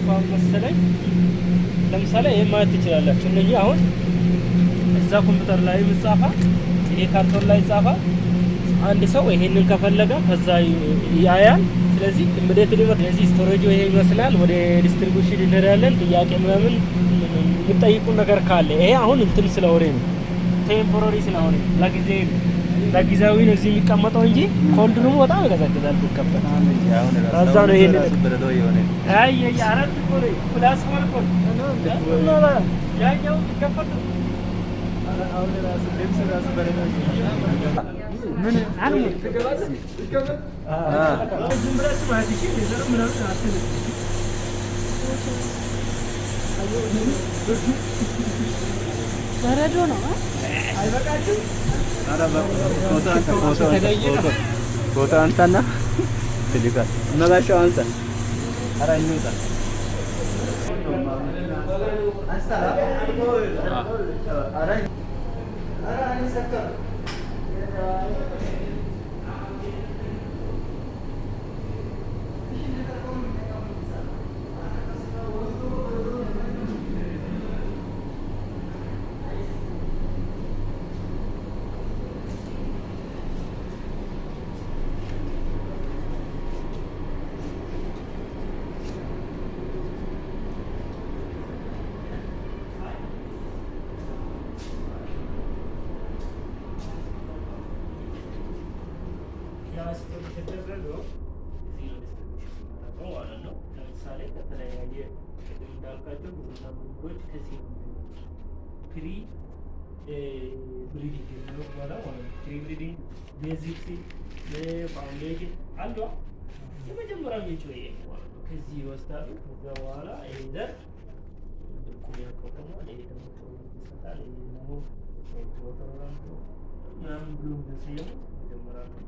ጠፍቷል መሰለኝ። ለምሳሌ ይሄን ማየት ትችላላችሁ። እነዚህ አሁን እዛ ኮምፒውተር ላይ ይጻፋል፣ ይሄ ካርቶን ላይ ይጻፋል። አንድ ሰው ይሄንን ከፈለገ ከዛ ያያል። ስለዚህ ኢሚዲየትሊ ስለዚህ ስቶሬጁ ይሄ ይመስላል። ወደ ዲስትሪቢዩሽን እንሄዳለን። ጥያቄ ምናምን የምትጠይቁ ነገር ካለ ይሄ አሁን እንትን ስለሆነ ነው፣ ቴምፖራሪ ስለሆነ ለጊዜያዊ ነው እዚህ የሚቀመጠው እንጂ ኮልድ ሩሙ በጣም ይቀዘቅዛል ቢከፈት። ከዛ ነው ይሄን አይ አራት ኮል ፕላስ ኮል ያኛው ይከፈት አሁን ራሱ ደምስ ራሱ በረዶ ምን አሁን ተገባስ ይከፈት ዝምብራስ ማለት ይችላል ለዘሩ ምናምን አትል በረዶ ነው አይበቃችሁ? ፎቶ አንሳና ትልካት መላሻው አንሳ። ኧረ እንውጣ የተደረገው እዚህ ነው ዲስትሪቢዩሽን ማለት ነው። ለምሳሌ ከተለያየ ቅድም እንዳልኳቸው ብዙ ምግቦች ከዚህ ፕሪ ብሪዲንግ ነው ማለት ነው። ፕሪ ብሪዲንግ ቤዚክ ፋውንዴሽን አሉ። የመጀመሪያው ምንጭ ይሄ ማለት ነው። ከዚህ ይወስዳሉ። ከዛ በኋላ ኤዘር ቁም ያቆማል። ይሄ ደግሞ ይሰጣል። ይሄ ደግሞ ወተራራንቶ ምናምን ብሎ እንደዚህ ነው መጀመሪያ ነው።